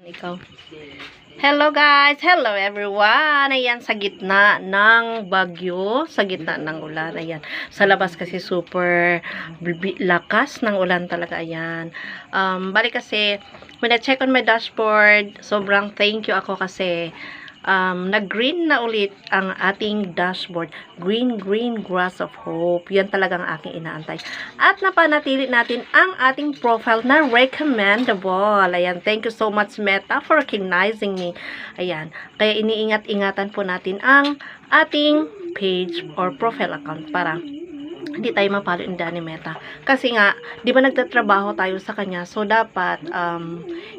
Ikaw. Hello guys! Hello everyone! Ayan, sa gitna ng bagyo, sa gitna ng ulan. Ayan, sa labas kasi super lakas ng ulan talaga. Ayan. Balik kasi, when I check on my dashboard, sobrang thank you ako kasi nag-green na ulit ang ating dashboard. Green grass of hope. Yan talagang aking inaantay. At napanatili natin ang ating profile na recommendable. Ayan, thank you so much Meta for recognizing me. Ayan, kaya iniingat-ingatan po natin ang ating page or profile account para hindi tayo mapalo ni Danny Meta. Kasi nga, di ba nagtatrabaho tayo sa kanya, so dapat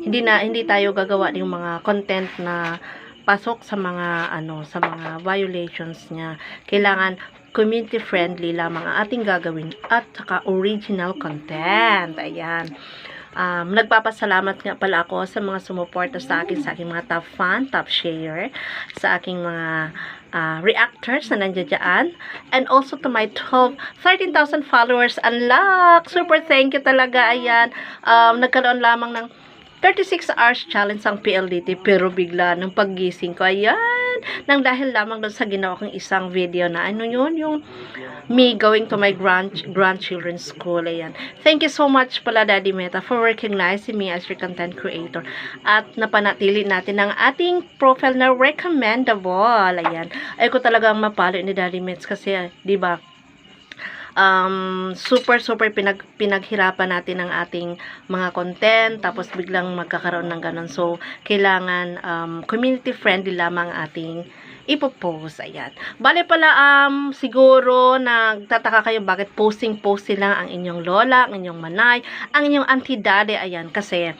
hindi tayo gagawa ng mga content na pasok sa mga sa mga violations niya. Kailangan community friendly lamang ang ating gagawin at saka original content. Ayan. Nagpapasalamat nga pala ako sa mga sumuporta sa akin, sa aking mga top fan, top share, sa aking mga reactors na nandiyan dyan, and also to my 13,000 followers. Unlock! Super thank you talaga. Ayan. Nagkaroon lamang ng 36 hours challenge ang PLDT, pero bigla nung paggising ko, ayan, nang dahil lamang doon sa ginawa kong isang video na yung me going to my grandchildren's school. Ayan. Thank you so much pala Daddy Meta for recognizing me as your content creator. At napanatili natin ang ating profile na recommendable. Ayan. Ay ko talagang mapalo ni Daddy Mets kasi, di ba, super pinaghirapan natin ang ating mga content, tapos biglang magkakaroon ng ganun. So, kailangan community friendly lamang ating ipopost. Ayan. Bale pala, siguro nagtataka kayo bakit posting lang ang inyong lola, ang inyong manay, ang inyong auntie daddy. Ayan, kasi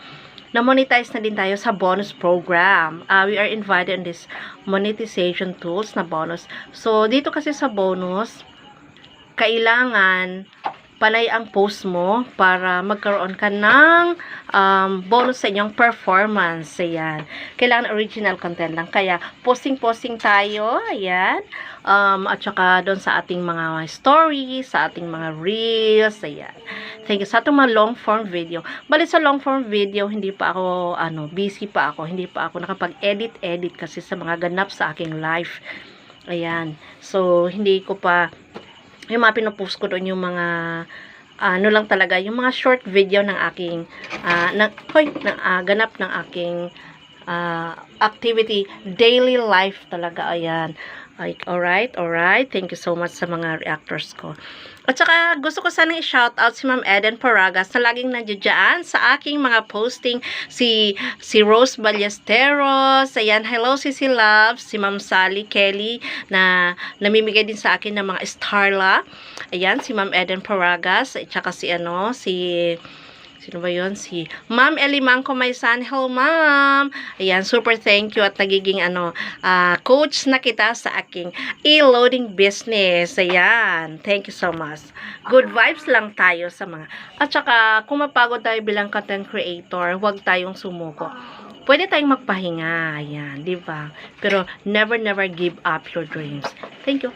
na-monetize na din tayo sa bonus program. We are invited in this monetization tools na bonus. So, dito kasi sa bonus, kailangan panay ang post mo para magkaroon ka ng bonus sa inyong performance. Ayan. Kailangan original content lang. Kaya, posting tayo. Ayan. At saka doon sa ating mga stories, sa ating mga reels. Ayan. Thank you. Sa itong mga long form video. Bali sa long form video, hindi pa ako, busy pa ako. Hindi pa ako nakapag-edit kasi sa mga ganap sa aking life. Ayan. So, hindi ko pa yung mga pinopost ko doon, yung mga lang talaga, yung mga short video ng aking ganap ng aking activity, daily life talaga. Ayan. Alright. Thank you so much sa mga reactors ko. At saka, gusto ko sanang i-shoutout si Ma'am Eden Paragas na laging nandiyan sa aking mga posting. Si Rose Ballesteros. Ayan, hello si Love. Si Ma'am Sally Kelly na namimigay din sa akin ng mga Starla. Ayan, si Ma'am Eden Paragas. At saka sino ba yun? Si Ma'am Elimangco Maysan. Hello, Ma'am. Ayan, super thank you at nagiging coach na kita sa aking e-loading business. Ayan, thank you so much. Good vibes lang tayo sa mga. At saka, kung mapagod tayo bilang content creator, huwag tayong sumuko. Pwede tayong magpahinga. Ayan, di ba? Pero never give up your dreams. Thank you.